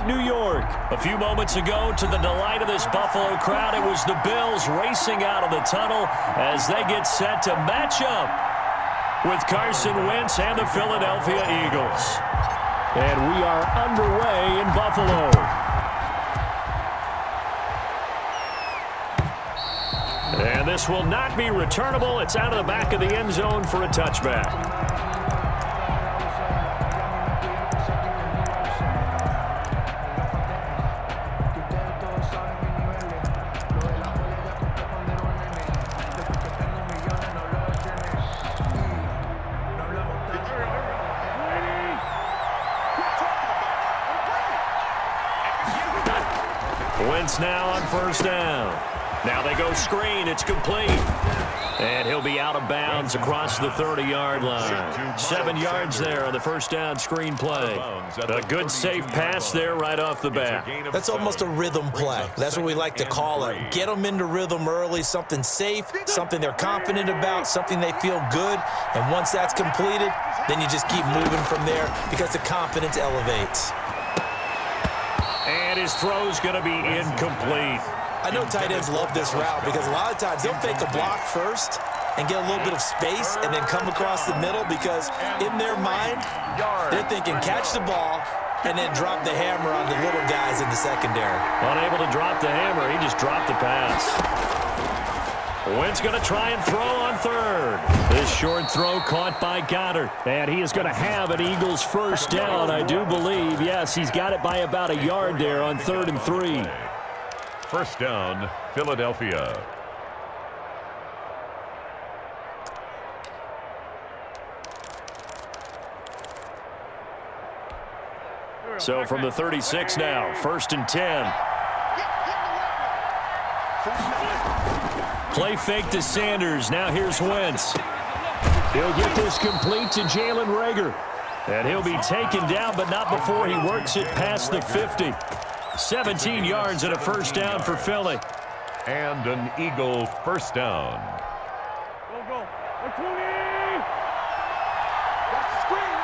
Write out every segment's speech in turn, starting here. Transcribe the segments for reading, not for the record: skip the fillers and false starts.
upstate New York. A few moments ago, to the delight of this Buffalo crowd, it was the Bills racing out of the tunnel as they get set to match up with Carson Wentz and the Philadelphia Eagles. And we are underway in Buffalo. And this will not be returnable. It's out of the back of the end zone for a touchback. Wentz now on first down. Now they go screen. It's complete. And he'll be out of bounds across the 30-yard line. 7 yards there on the first down screen play. A good safe pass there right off the bat. That's almost a rhythm play. That's what we like to call it. Get them into rhythm early, something safe, something they're confident about, something they feel good. And once that's completed, then you just keep moving from there because the confidence elevates. And his throw's going to be incomplete. I know tight ends love this route because a lot of times they'll fake a block first and get a little bit of space and then come across the middle because in their mind, they're thinking catch the ball and then drop the hammer on the little guys in the secondary. Unable to drop the hammer, he just dropped the pass. Wentz going to try and throw on third. This short throw caught by Goddard. And he is going to have an Eagles first down, I do believe. Yes, he's got it by about a yard there on 3rd and 3. First down, Philadelphia. So from the 36 now, 1st and 10. Play fake to Sanders. Now here's Wentz. He'll get this complete to Jalen Reagor. And he'll be taken down, but not before he works it past the 50. 17 yards and a first down for Philly. And an Eagle first down. Go. 20! That's the screen!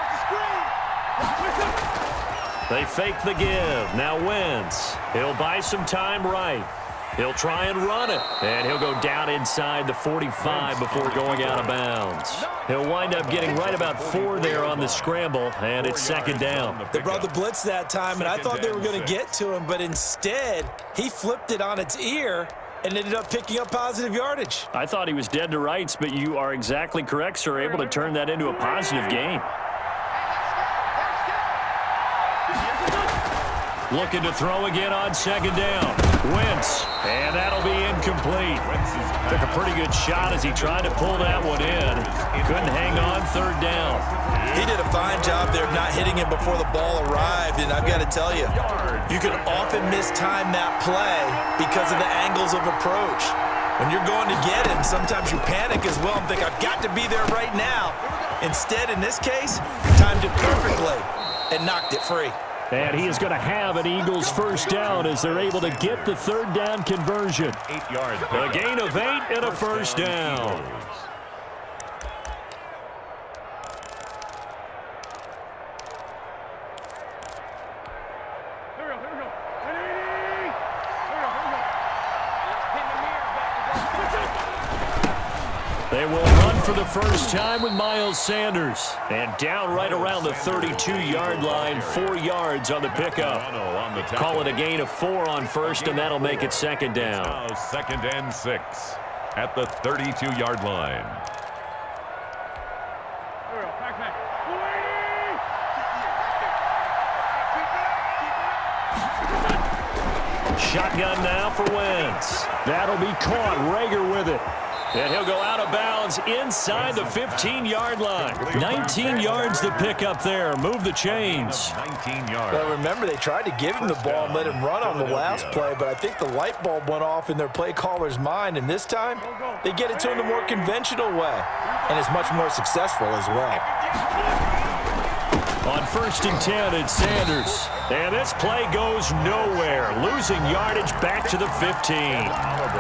They fake the give. Now Wentz. He'll buy some time right. He'll try and run it. And he'll go down inside the 45 before going out of bounds. He'll wind up getting right about 4 there on the scramble, and it's 2nd down. They brought the blitz that time, and I thought they were going to get to him, but instead, he flipped it on its ear and ended up picking up positive yardage. I thought he was dead to rights, but you are exactly correct, sir. Able to turn that into a positive gain. Looking to throw again on 2nd down. Wentz, and that'll be incomplete. Took a pretty good shot as he tried to pull that one in. Couldn't hang on 3rd down. He did a fine job there of not hitting him before the ball arrived, and I've got to tell you, you can often mistime that play because of the angles of approach. When you're going to get him, sometimes you panic as well and think, I've got to be there right now. Instead, in this case, timed it perfectly and knocked it free. And he is going to have an Eagles first down as they're able to get the 3rd down conversion. 8 yards. A gain of 8 and a first down. They will run for the first time with Miles Sanders. And down right around the 32-yard line, 4 yards on the pickup. Call it a gain of 4 on first, and that'll make it 2nd down. Now 2nd and 6 at the 32-yard line. Shotgun now for Wentz. That'll be caught. Reagor with it. And he'll go out of bounds inside the 15-yard line. 19 yards to pick up there. Move the chains. 19 yards. Well, remember, they tried to give him the ball and let him run on the last play, but I think the light bulb went off in their play caller's mind, and this time they get it to him the more conventional way, and it's much more successful as well. On 1st and 10, it's Sanders. And this play goes nowhere. Losing yardage back to the 15.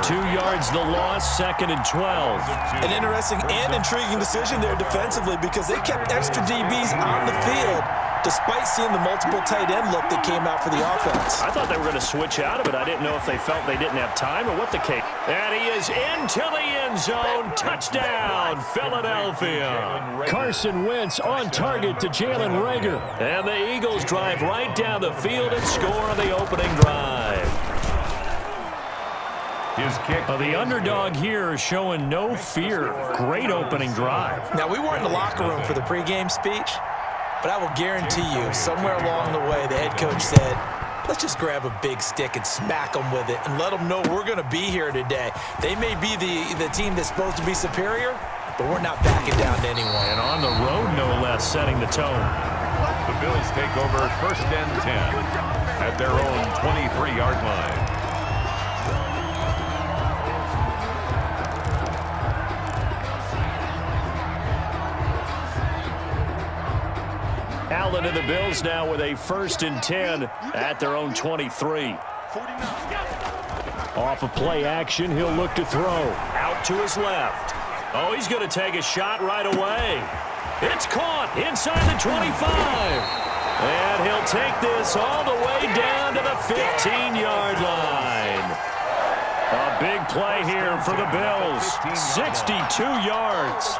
2 yards the loss, 2nd and 12. An interesting and intriguing decision there defensively because they kept extra DBs on the field despite seeing the multiple tight end look that came out for the offense. I thought they were going to switch out of it. I didn't know if they felt they didn't have time or what the case. And he is into the end zone. Touchdown, Philadelphia. Carson Wentz on target to Jalen Reagor. And the Eagles drive right down the field and score on the opening drive. His kick. The underdog here is showing no fear. Great opening drive. Now, we weren't in the locker room for the pregame speech, but I will guarantee you, somewhere along the way, the head coach said, let's just grab a big stick and smack them with it and let them know we're going to be here today. They may be the team that's supposed to be superior, but we're not backing down to anyone. And on the road, no less, setting the tone. The Bills take over 1st and 10 at their own 23-yard line. Allen and the Bills now with a 1st and 10 at their own 23. Off of play action, he'll look to throw. Out to his left. Oh, he's going to take a shot right away. It's caught inside the 25. And he'll take this all the way down to the 15-yard line. A big play here for the Bills. 62 yards.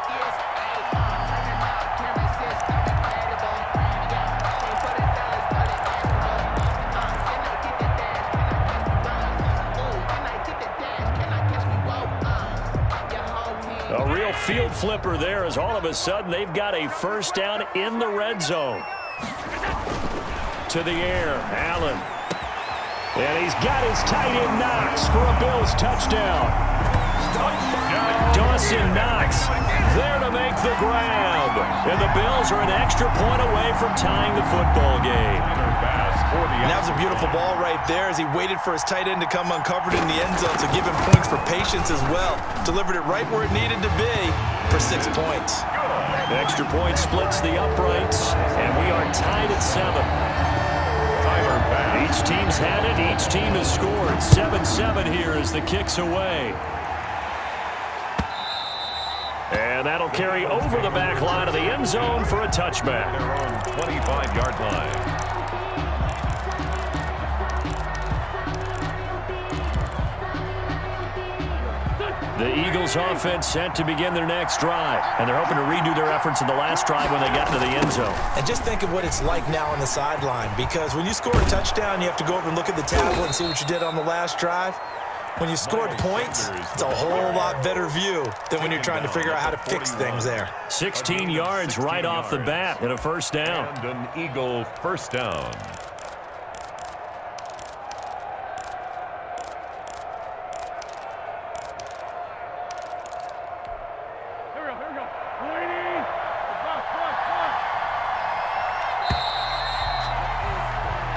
A real field flipper there as all of a sudden they've got a 1st down in the red zone. To the air, Allen. And he's got his tight end Knox for a Bills touchdown. Dawson Knox there to make the grab. And the Bills are an extra point away from tying the football game. And that was a beautiful ball right there as he waited for his tight end to come uncovered in the end zone to give him points for patience as well. Delivered it right where it needed to be for 6 points. The extra point splits the uprights, and we are tied at 7. Each team's had it. Each team has scored. 7-7 here as the kick's away. And that'll carry over the back line of the end zone for a touchback. Their own 25-yard line. The Eagles offense set to begin their next drive, and they're hoping to redo their efforts in the last drive when they got into the end zone. And just think of what it's like now on the sideline, because when you score a touchdown, you have to go over and look at the tablet and see what you did on the last drive. When you scored points, it's a whole lot better view than when you're trying to figure out how to fix things there. 16 yards right off the bat and a 1st down. And an Eagle 1st down.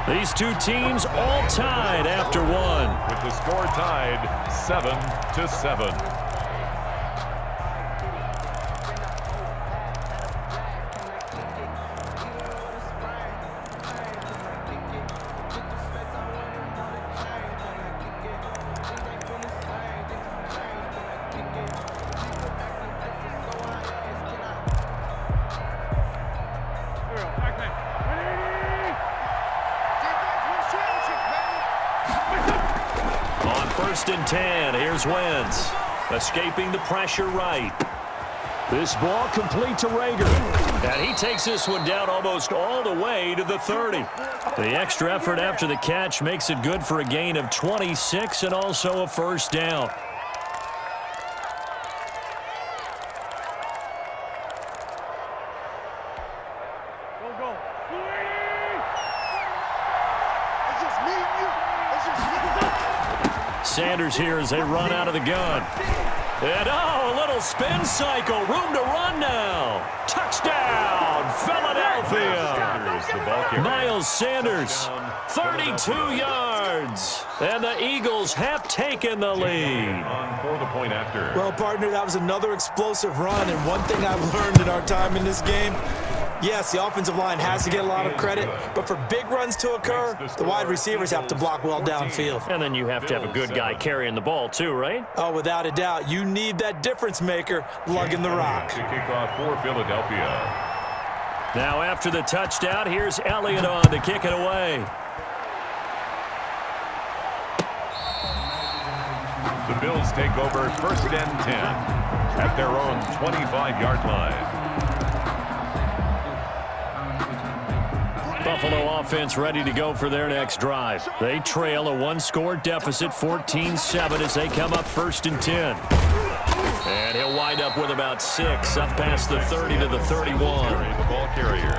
These two teams all tied after one. With the score tied 7-7. On 1st and 10, here's Wentz. Escaping the pressure right. This ball complete to Reagor. And he takes this one down almost all the way to the 30. The extra effort after the catch makes it good for a gain of 26 and also a 1st down. Sanders here as they run out of the gun. And a little spin cycle. Room to run now. Touchdown, Philadelphia. Miles Sanders, 32 yards. And the Eagles have taken the lead. For the point after. Well, partner, that was another explosive run. And one thing I've learned in our time in this game, yes, the offensive line has to get a lot of credit, but for big runs to occur, the wide receivers have to block well downfield. And then you have to have a good guy carrying the ball too, right? Oh, without a doubt. You need that difference maker lugging the rock. To kick off for Philadelphia. Now after the touchdown, here's Elliott on to kick it away. The Bills take over 1st and 10 at their own 25-yard line. Buffalo offense ready to go for their next drive. They trail a one-score deficit, 14-7, as they come up 1st and 10. And he'll wind up with about 6, up past the 30 to the 31. The ball carrier.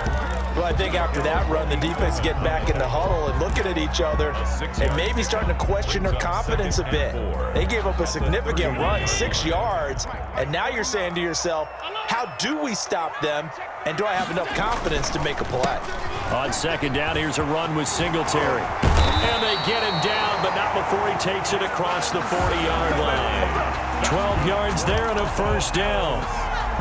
Well, I think after that run, the defense getting back in the huddle and looking at each other and maybe starting to question their confidence a bit. They gave up a significant run, 6 yards, and now you're saying to yourself, how do we stop them, and do I have enough confidence to make a play? On 2nd down, here's a run with Singletary. And they get him down, but not before he takes it across the 40-yard line. 12 yards there and a 1st down.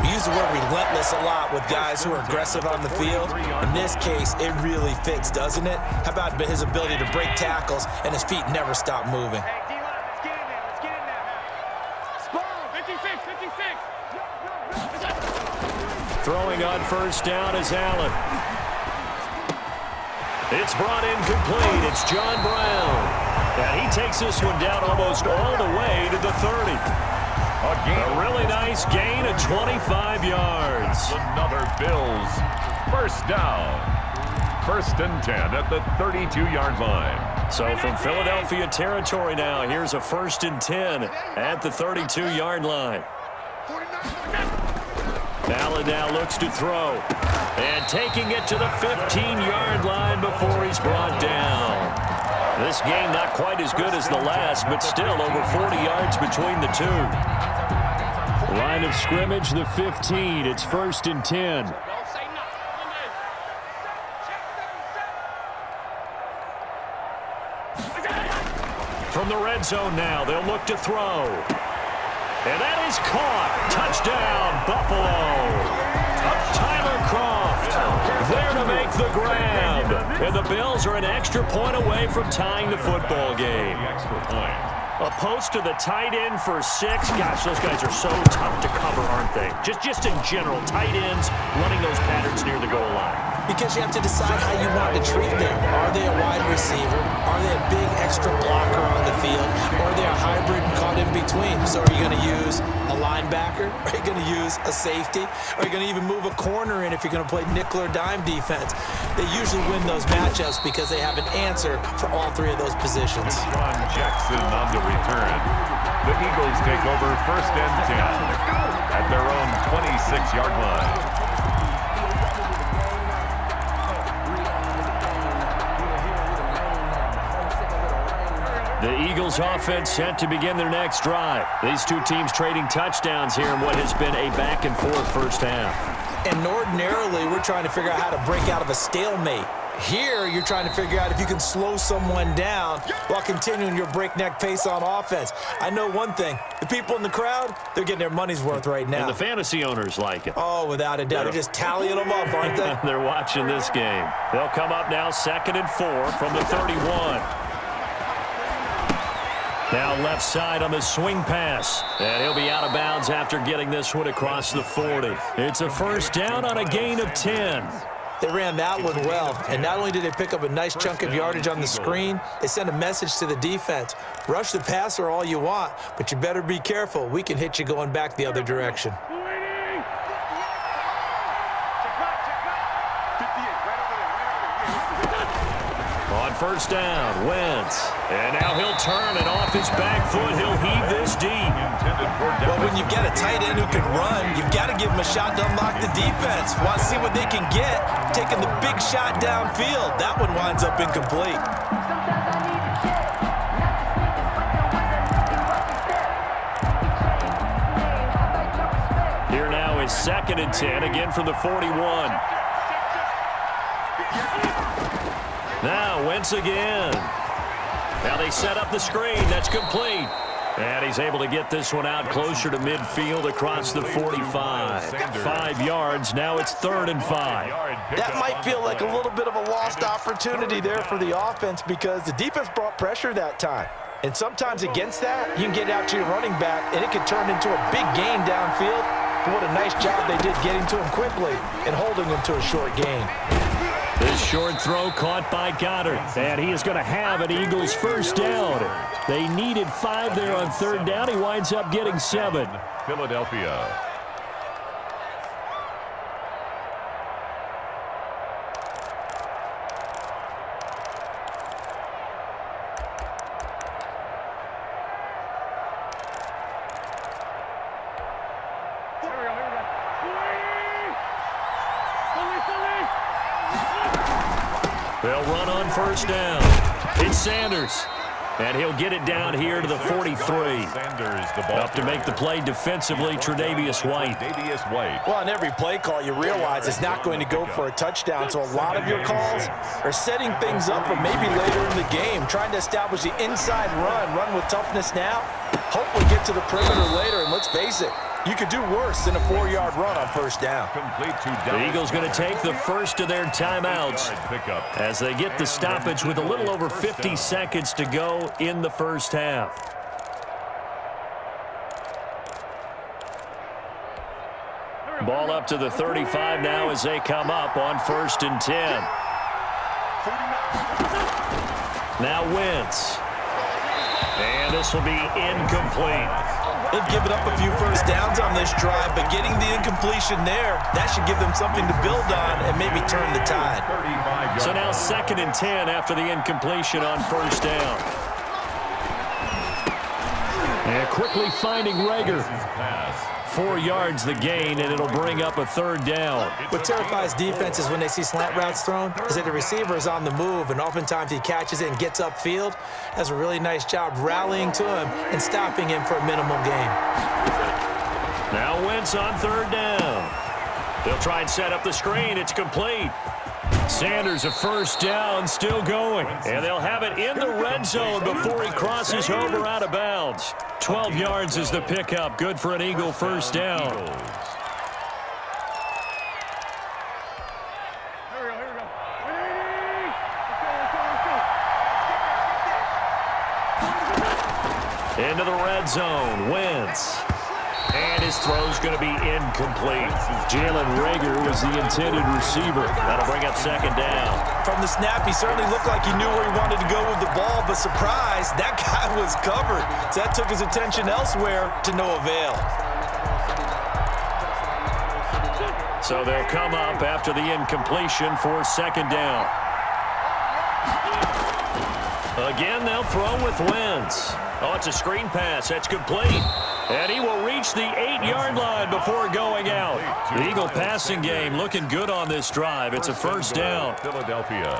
We use the word relentless a lot with guys who are aggressive on the field. In this case, it really fits, doesn't it? How about his ability to break tackles and his feet never stop moving? Hey, D-line, let's get in there. Let's get in there. Spawn, 56, 56. Throwing on 1st down is Allen. It's brought in complete. It's John Brown. And he takes this one down almost all the way to the 30. A really nice gain of 25 yards. Another Bills 1st down. 1st and 10 at the 32-yard line. So from Philadelphia territory now, here's a 1st and 10 at the 32-yard line. Allen now looks to throw. And taking it to the 15-yard line before he's brought down. This game not quite as good as the last, but still over 40 yards between the two. Line of scrimmage, the 15. It's 1st and 10. From the red zone now, they'll look to throw. And that is caught. Touchdown, Buffalo. Tyler Croft there to make the grab. And the Bills are an extra point away from tying the football game. Extra point. A post to the tight end for 6. Gosh, those guys are so tough to cover, aren't they? Just in general, tight ends running those patterns near the goal line. Because you have to decide how you want to treat them. Are they a wide receiver? Are they a big extra blocker on the field? Or are they a hybrid and caught in between? So are you going to use a linebacker? Are you going to use a safety? Are you going to even move a corner in if you're going to play nickel or dime defense? They usually win those matchups because they have an answer for all 3 of those positions. Ron Jackson on the return. The Eagles take over 1st and 10 at their own 26-yard line. The Eagles offense set to begin their next drive. These two teams trading touchdowns here in what has been a back-and-forth first half. And ordinarily, we're trying to figure out how to break out of a stalemate. Here, you're trying to figure out if you can slow someone down while continuing your breakneck pace on offense. I know one thing. The people in the crowd, they're getting their money's worth right now. And the fantasy owners like it. Oh, without a doubt. They're just tallying them up, aren't they? They're watching this game. They'll come up now 2nd and 4 from the 31. Now left side on the swing pass. And he'll be out of bounds after getting this one across the 40. It's a 1st down on a gain of 10. They ran that one well, and not only did they pick up a nice chunk of yardage on the screen, they sent a message to the defense. Rush the passer all you want, but you better be careful. We can hit you going back the other direction. On 1st down, Wentz. And now he'll turn, and off his back foot, he'll heave this deep. Well, when you've got a tight end who can run, you've got to give him a shot to unlock the defense. Want to see what they can get, taking the big shot downfield. That one winds up incomplete. Here now is 2nd and 10, again from the 41. Now Wentz again. Now they set up the screen. That's complete. And he's able to get this one out closer to midfield across the 45. 5 yards. Now it's 3rd and 5. That might feel like a little bit of a lost opportunity there for the offense because the defense brought pressure that time. And sometimes against that, you can get out to your running back, and it can turn into a big gain downfield. But what a nice job they did getting to him quickly and holding him to a short gain. This short throw caught by Goddard, and he is going to have an Eagles first down. They needed 5 there on third down. He winds up getting 7. Philadelphia. They'll run on first down. It's Sanders. And he'll get it down here to the 43. Sanders, the ball Up to make the play defensively, Tre'Davious White. Well, on every play call, you realize it's not going to go for a touchdown. So a lot of your calls are setting things up for maybe later in the game, trying to establish the inside run with toughness now, hopefully get to the perimeter later. And let's face it, you could do worse than a 4-yard run on first down. The Eagles going to take the first of their timeouts as they get the stoppage with a little over 50 seconds to go in the first half. Ball up to the 35 now as they come up on 1st and 10. Now Wentz. And this will be incomplete. They've given up a few first downs on this drive, but getting the incompletion there, that should give them something to build on and maybe turn the tide. So now 2nd and 10 after the incompletion on first down. And quickly finding Rager. 4 yards the gain, and it'll bring up a 3rd down. What terrifies defenses when they see slant routes thrown is that the receiver is on the move, and oftentimes he catches it and gets upfield. Does a really nice job rallying to him and stopping him for a minimal gain. Now Wentz on 3rd down. They'll try and set up the screen. It's complete. Sanders a first down, still going. And they'll have it in the red zone before he crosses over out of bounds. 12 yards is the pickup. Good for an Eagle first down. Into the red zone, Wentz. And his throw's going to be incomplete. Jalen Rager was the intended receiver. That'll bring up 2nd down. From the snap, he certainly looked like he knew where he wanted to go with the ball, but surprise, that guy was covered. So that took his attention elsewhere to no avail. So they'll come up after the incompletion for 2nd down. Again, they'll throw with Wentz. Oh, it's a screen pass. That's complete. And he will reach the 8-yard line before going out. The Eagle passing game looking good on this drive. It's a first down. Philadelphia.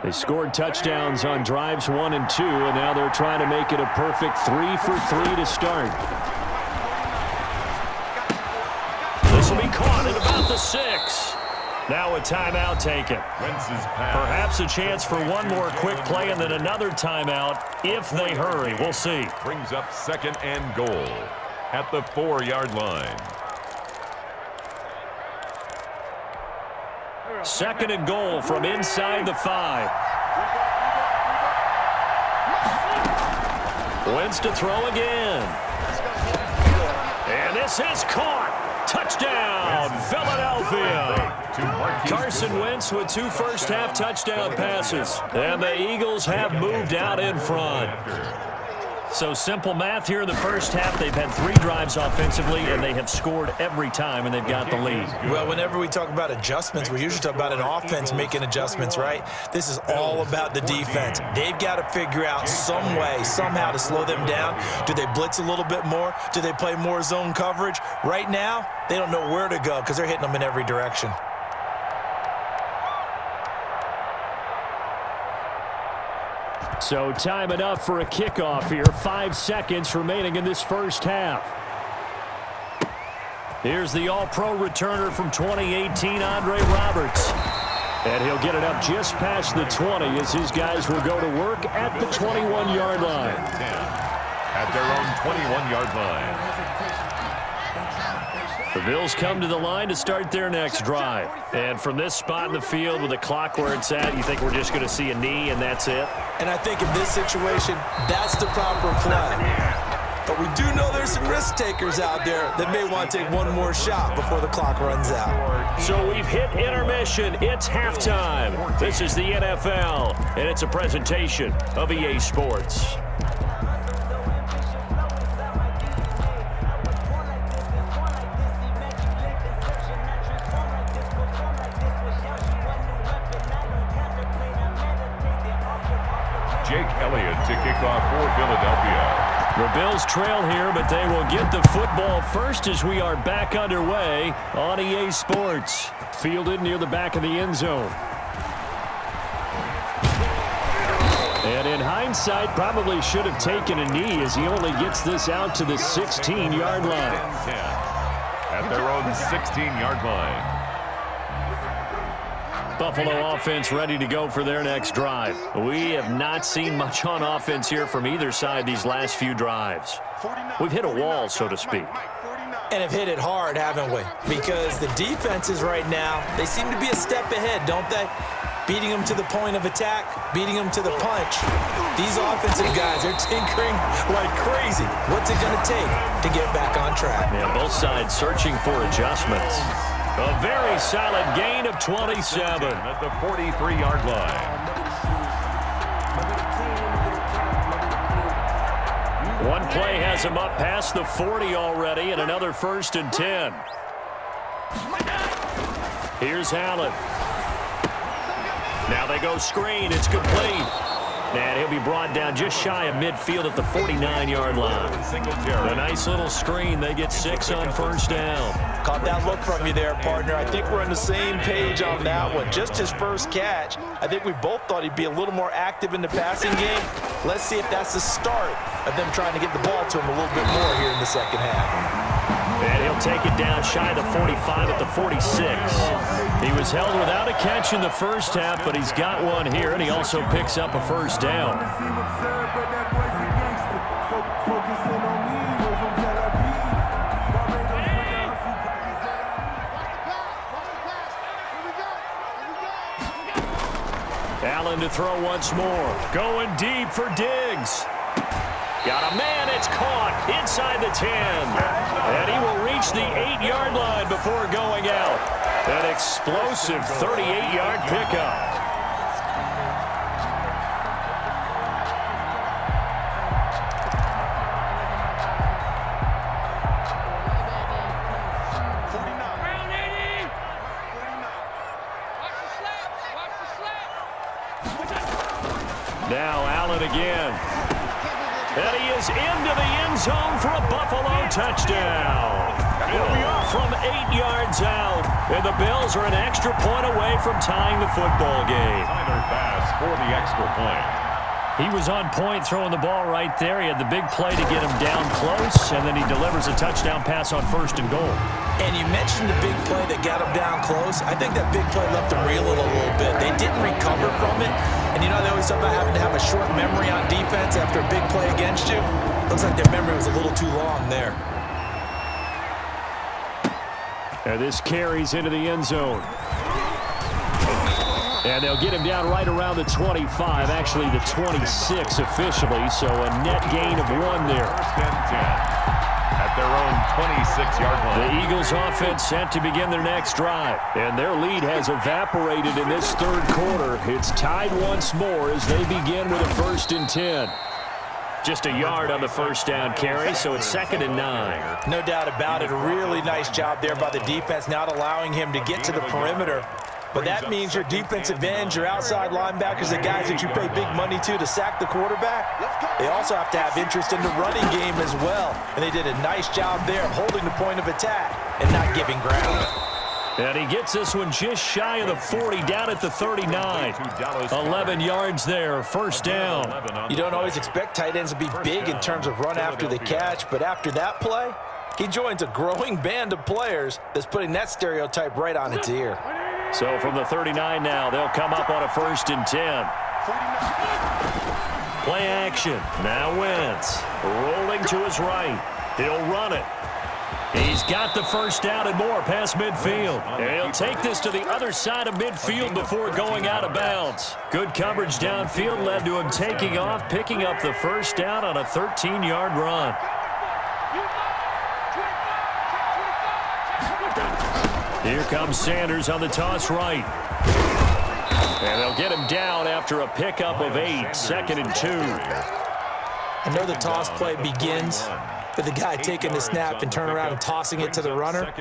They scored touchdowns on drives 1 and 2, and now they're trying to make it a perfect 3 for 3 to start. This will be caught at about the 6. Now a timeout taken. Perhaps a chance for one more quick play and then another timeout if they hurry. We'll see. Brings up 2nd and goal at the 4-yard line. 2nd and goal from inside the 5. Wentz to throw again. And this is caught. Touchdown, Philadelphia. Carson Wentz with 2 first-half touchdown passes. And the Eagles have moved out in front. So simple math here in the first half. They've had 3 drives offensively, and they have scored every time, and they've got the lead. Well, whenever we talk about adjustments, we usually talk about an offense making adjustments, right? This is all about the defense. They've got to figure out some way, somehow to slow them down. Do they blitz a little bit more? Do they play more zone coverage? Right now, they don't know where to go because they're hitting them in every direction. So time enough for a kickoff here. 5 seconds remaining in this first half. Here's the all-pro returner from 2018, Andre Roberts. And he'll get it up just past the 20 as his guys will go to work at the 21-yard line. 10 at their own 21-yard line. The Bills come to the line to start their next drive. And from this spot in the field with the clock where it's at, you think we're just going to see a knee and that's it? And I think in this situation, that's the proper play. But we do know there's some risk takers out there that may want to take one more shot before the clock runs out. So we've hit intermission. It's halftime. This is the NFL, and it's a presentation of EA Sports. Jake Elliott to kick off for Philadelphia. The Bills trail here, but they will get the football first as we are back underway on EA Sports. Fielded near the back of the end zone. And in hindsight, probably should have taken a knee as he only gets this out to the 16-yard line. 10 at their own 16-yard line. Buffalo offense ready to go for their next drive. We have not seen much on offense here from either side these last few drives. We've hit a wall, so to speak. And have hit it hard, haven't we? Because the defenses right now, they seem to be a step ahead, don't they? Beating them to the point of attack, beating them to the punch. These offensive guys, they're tinkering like crazy. What's it going to take to get back on track? Yeah, both sides searching for adjustments. A very solid gain of 27 at the 43-yard line. One play has him up past the 40 already, and another 1st and 10. Here's Allen. Now they go screen. It's complete. And he'll be brought down just shy of midfield at the 49-yard line. A nice little screen. They get 6 on 1st down. Caught that look from you there, partner. I think we're on the same page on that one. Just his first catch. I think we both thought he'd be a little more active in the passing game. Let's see if that's the start of them trying to get the ball to him a little bit more here in the second half. And he'll take it down shy of the 45 at the 46. He was held without a catch in the first half, but he's got one here, and he also picks up a 1st down. Allen to throw once more. Going deep for Diggs. Got a man, it's caught inside the 10. And he will reach the 8-yard line before going out. An explosive 38-yard pickup. Now Allen again. And he is into the end zone for a Buffalo touchdown. From 8 yards out. And the Bills are an extra point away from tying the football game. Tyler pass for the extra point. He was on point throwing the ball right there. He had the big play to get him down close, and then he delivers a touchdown pass on 1st and goal. And you mentioned the big play that got him down close. I think that big play left him reel a little bit. They didn't recover from it. And you know, they always talk about having to have a short memory on defense after a big play against you. Looks like their memory was a little too long there. And this carries into the end zone. And they'll get him down right around the 25, actually the 26 officially, so a net gain of 1 there. 1st and 10 at their own 26-yard line. The Eagles offense set to begin their next drive, and their lead has evaporated in this 3rd quarter. It's tied once more as they begin with a 1st and 10. Just a yard on the 1st down carry, so it's 2nd and 9. No doubt about it. A really nice job there by the defense, not allowing him to get to the perimeter. But that means your defensive ends, your outside linebackers, the guys that you pay big money to sack the quarterback, they also have to have interest in the running game as well. And they did a nice job there of holding the point of attack and not giving ground. And he gets this one just shy of the 40, down at the 39. 11 yards there, 1st down. You don't always expect tight ends to be big in terms of run after the catch, but after that play, he joins a growing band of players that's putting that stereotype right on its ear. So from the 39 now, they'll come up on a 1st and 10. Play action. Now Wentz rolling to his right. He'll run it. He's got the first down and more past midfield. And he'll take this to the other side of midfield before going out of bounds. Good coverage downfield led to him taking off, picking up the first down on a 13-yard run. Here comes Sanders on the toss right. And they'll get him down after a pickup of 8, 2nd and 2. I know the toss play begins with the guy taking the snap and turning around and tossing it to the runner.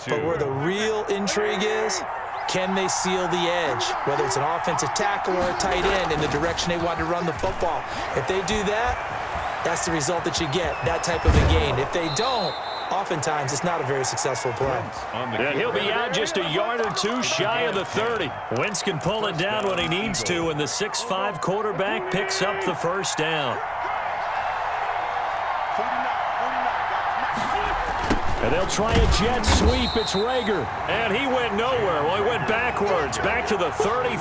But where the real intrigue is, can they seal the edge, whether it's an offensive tackle or a tight end, in the direction they want to run the football? If they do that, that's the result that you get, that type of a gain. If they don't, oftentimes it's not a very successful play. And he'll be out just a yard or two shy of the 30. Wentz can pull it down when he needs to, and the 6'5" quarterback picks up the first down. And they'll try a jet sweep. It's Rager. And he went nowhere. Well, he went backwards, back to the 33.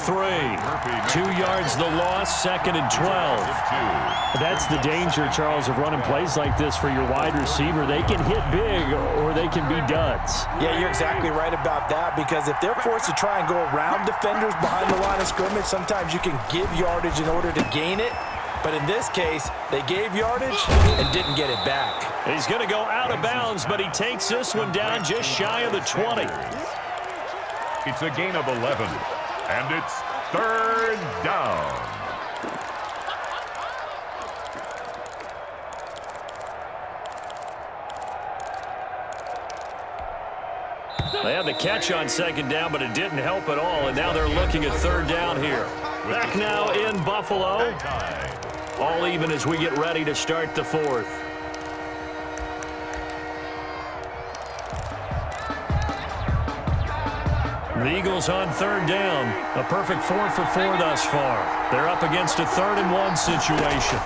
2 yards the loss, 2nd and 12. That's the danger, Charles, of running plays like this for your wide receiver. They can hit big or they can be duds. Yeah, you're exactly right about that, because if they're forced to try and go around defenders behind the line of scrimmage, sometimes you can give yardage in order to gain it. But in this case, they gave yardage and didn't get it back. He's going to go out of bounds, but he takes this one down just shy of the 20. It's a gain of 11, and it's 3rd down. They had the catch on 2nd down, but it didn't help at all, and now they're looking at 3rd down here. Back now in Buffalo. All even as we get ready to start the 4th. The Eagles on 3rd down. A perfect 4 for 4 thus far. They're up against a 3rd and 1 situation.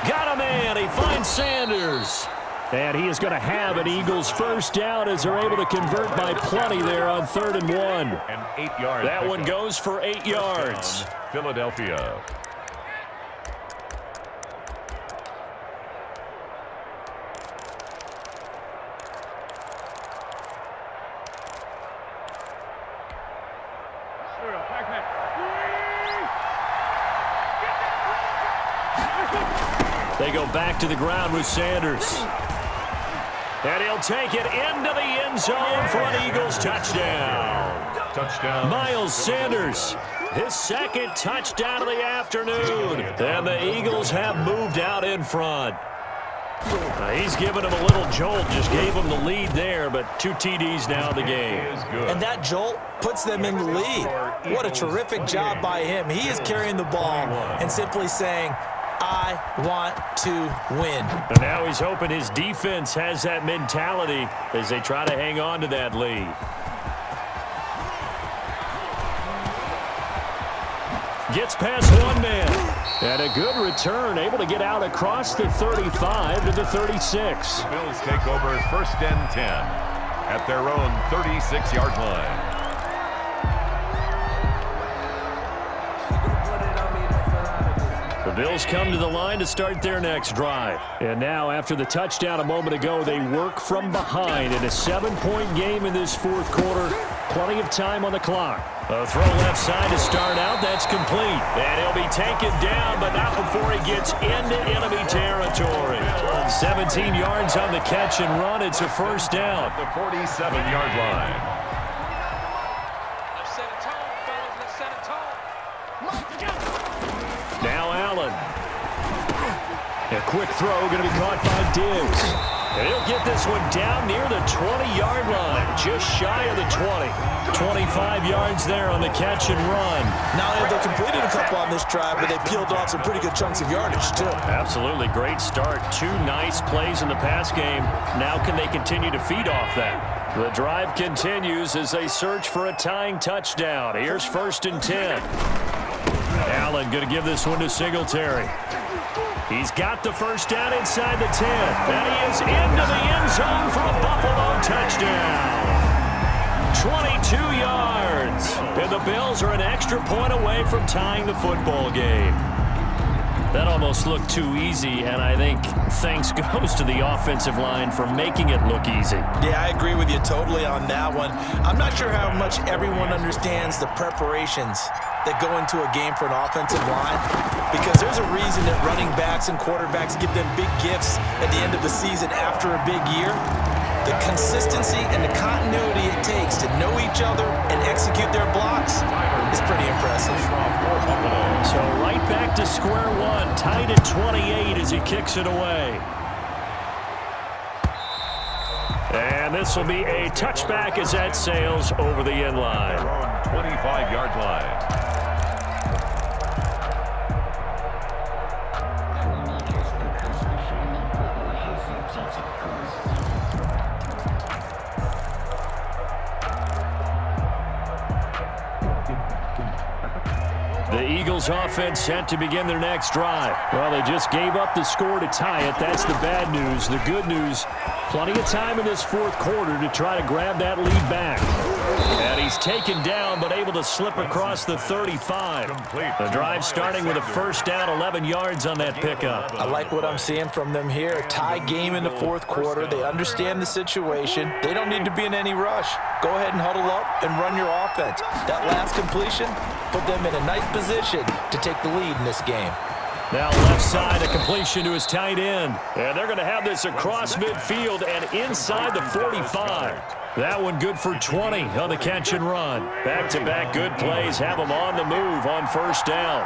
Got a man. He finds Sanders. And he is going to have an Eagles first down as they're able to convert by plenty there on 3rd and 1. An 8-yard that one goes for 8 yards. Philadelphia. They go back to the ground with Sanders. And he'll take it into the end zone for an Eagles touchdown. Touchdown. Miles Sanders, his 2nd touchdown of the afternoon. And the Eagles have moved out in front. He's given him a little jolt, just gave him the lead there, but 2 TDs now in the game. And that jolt puts them in the lead. What a terrific job by him. He is carrying the ball and simply saying, I want to win. And now he's hoping his defense has that mentality as they try to hang on to that lead. Gets past one man. And a good return, able to get out across the 35 to the 36. The Bills take over 1st and 10 at their own 36-yard line. The Bills come to the line to start their next drive. And now, after the touchdown a moment ago, they work from behind in a 7-point game in this 4th quarter. Plenty of time on the clock. A throw left side to start out. That's complete. And he'll be taken down, but not before he gets into enemy territory. 17 yards on the catch and run. It's a first down. At the 47-yard line. Let's set a tone, fellas. Let's set a tone. Now Allen. A quick throw going to be caught by Diggs. And he'll get this one down near the 20-yard line, just shy of the 20. 25 yards there on the catch and run. Now they completed a couple on this drive, but they peeled off some pretty good chunks of yardage, too. Absolutely. Great start. 2 nice plays in the pass game. Now can they continue to feed off that? The drive continues as they search for a tying touchdown. Here's 1st and 10. Allen going to give this one to Singletary. He's got the first down inside the 10. And he is into the end zone for a Buffalo touchdown. 22 yards. And the Bills are an extra point away from tying the football game. That almost looked too easy, and I think thanks goes to the offensive line for making it look easy. Yeah, I agree with you totally on that one. I'm not sure how much everyone understands the preparations that go into a game for an offensive line, because there's a reason that running backs and quarterbacks give them big gifts at the end of the season after a big year. The consistency and the continuity it takes to know each other and execute their blocks is pretty impressive. So right back to square one, tied at 28 as he kicks it away. And this will be a touchback as that sails over the end line. 25-yard line. The Eagles offense set to begin their next drive. Well, they just gave up the score to tie it. That's the bad news. The good news, plenty of time in this fourth quarter to try to grab that lead back. And he's taken down, but able to slip across the 35. The drive starting with a first down, 11 yards on that pickup. I like what I'm seeing from them here. A tie game in the fourth quarter. They understand the situation. They don't need to be in any rush. Go ahead and huddle up and run your offense. That last completion put them in a nice position to take the lead in this game. Now left side, a completion to his tight end. And they're going to have this across midfield and inside the 45. That one good for 20 on the catch and run. Back-to-back good plays have them on the move on first down.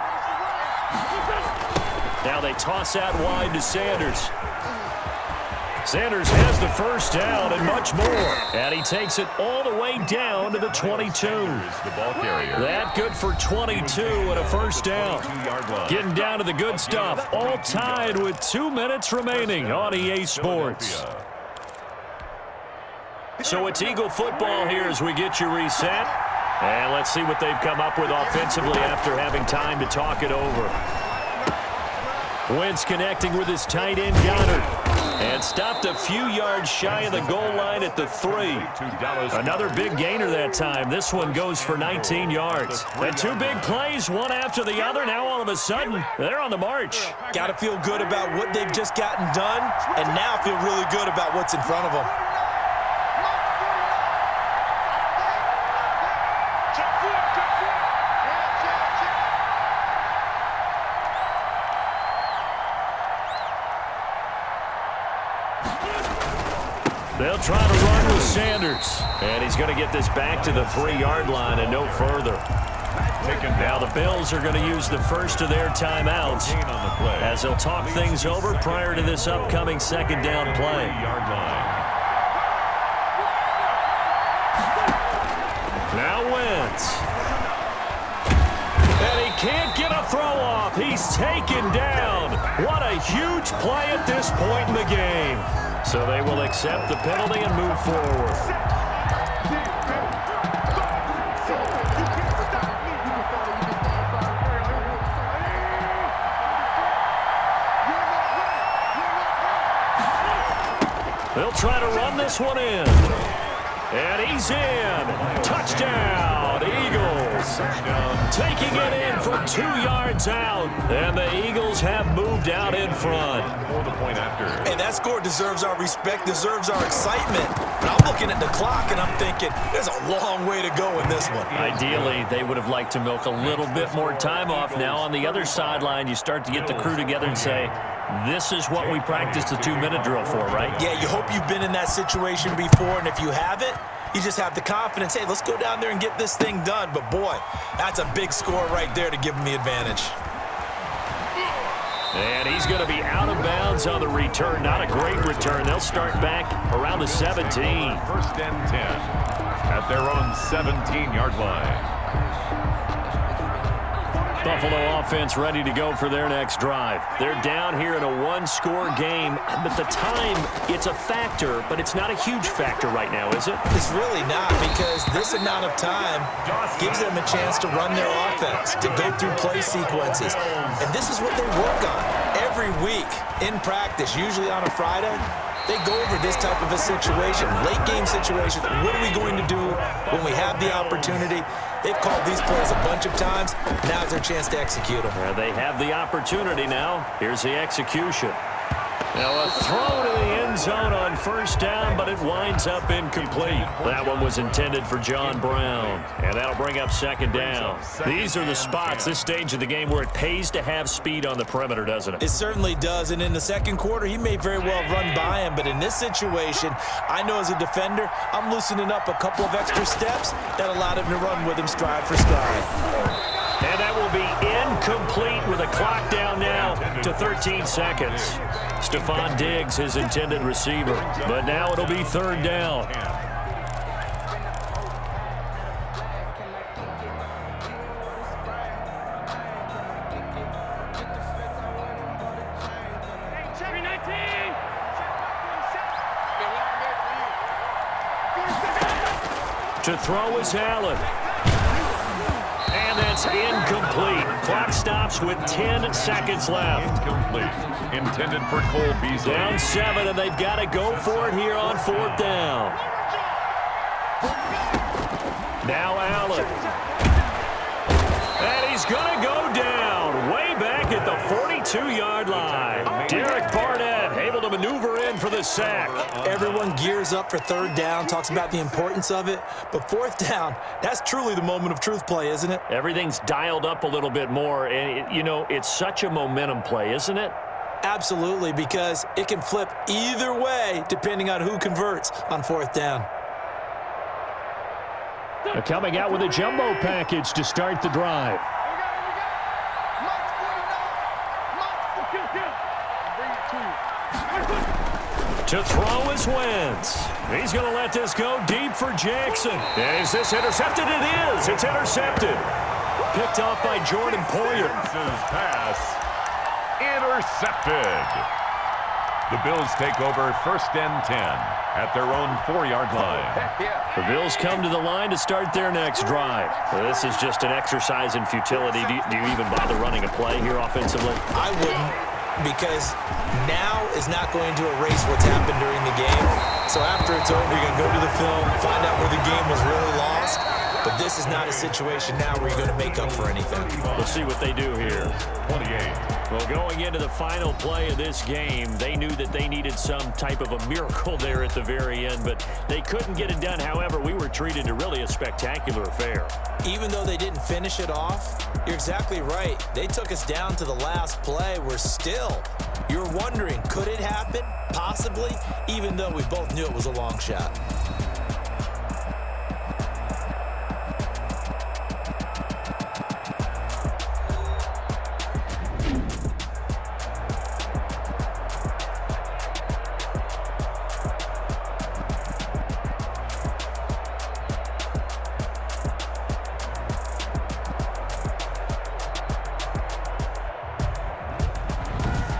Now they toss out wide to Sanders. Sanders has the first down and much more. And he takes it all the way down to the 22. The ball carrier. That good for 22 and a first down. Getting down to the good stuff. All tied with 2 minutes remaining on EA Sports. So it's Eagle football here as we get you reset. And let's see what they've come up with offensively after having time to talk it over. Wentz connecting with his tight end Goddard. And stopped a few yards shy of the goal line at the 3. Another big gainer that time. This one goes for 19 yards. And two big plays, one after the other. Now all of a sudden, they're on the march. Got to feel good about what they've just gotten done, and now feel really good about what's in front of them. They'll try to run with Sanders. And he's going to get this back to the 3-yard line and no further. Now the Bills are going to use the first of their timeouts as they'll talk things over prior to this upcoming second down play. Now Wentz. And he can't get a throw off. He's taken down. What a huge play at this point in the game. So they will accept the penalty and move forward. They'll try to run this one in. And he's in. Touchdown, Eagles. Taking it in from 2 yards out. And the Eagles have moved out in front. And that score deserves our respect, deserves our excitement. But I'm looking at the clock and I'm thinking, there's a long way to go in this one. Ideally, they would have liked to milk a little bit more time off. Now on the other sideline, you start to get the crew together and say, this is what we practiced the 2-minute drill for, right? Yeah, you hope you've been in that situation before, and if you haven't, you just have the confidence, hey, let's go down there and get this thing done. But boy, that's a big score right there to give them the advantage. And he's going to be out of bounds on the return. Not a great return. They'll start back around the 17. First and 10 at their own 17-yard line. Buffalo offense ready to go for their next drive. They're down here in a 1-score game, but the time, it's a factor, but it's not a huge factor right now, is it? It's really not, because this amount of time gives them a chance to run their offense, to go through play sequences. And this is what they work on every week in practice, usually on a Friday. They go over this type of a situation, late game situation. What are we going to do when we have the opportunity? They've called these plays a bunch of times. Now's their chance to execute them. They have the opportunity now. Here's the execution. Now a throw to the end zone on first down, but it winds up incomplete. That one was intended for John Brown, and that'll bring up second down. These are the spots, this stage of the game, where it pays to have speed on the perimeter, doesn't it? It certainly does, and in the second quarter, he may very well run by him, but in this situation, I know as a defender, I'm loosening up a couple of extra steps that allowed him to run with him stride for stride. And that will be incomplete with a clock down now to 13 seconds. Stephon Diggs, his intended receiver. But now it'll be third down. To throw is Allen. And that's incomplete. Clock stops with 10 seconds left. Incomplete. Intended for Cole Beasley. Down 7, and they've got to go for it here on fourth down. Now Allen. And he's going to go down way back at the 42-yard line. Derek Barnett able to maneuver in for the sack. Everyone gears up for third down, talks about the importance of it. But fourth down, that's truly the moment of truth play, isn't it? Everything's dialed up a little bit more. And, it's such a momentum play, isn't it? Absolutely, because it can flip either way depending on who converts on fourth down. Coming out with a jumbo package to start the drive. To throw is Wentz. He's going to let this go deep for Jackson. Is this intercepted? It is. It's intercepted. Picked off by Jordan Poyer. Pass intercepted. The Bills take over first and 10 at their own 4-yard line. The Bills come to the line to start their next drive. Well, this is just an exercise in futility. Do you even bother running a play here offensively? I wouldn't, because now is not going to erase what's happened during the game. So after it's over, you're going to go to the film, find out where the game was really lost. But this is not a situation now where you're going to make up for anything. We'll see what they do here. 28. Well, going into the final play of this game, they knew that they needed some type of a miracle there at the very end, but they couldn't get it done. However, we were treated to really a spectacular affair. Even though they didn't finish it off, you're exactly right. They took us down to the last play. We're still, you're wondering, could it happen? Possibly, even though we both knew it was a long shot.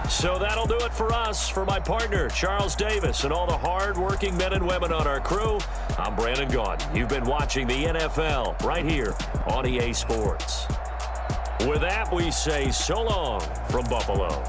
So that'll do it for us. For my partner, Charles Davis, and all the hard-working men and women on our crew, I'm Brandon Gaudin. You've been watching the NFL right here on EA Sports. With that, we say so long from Buffalo.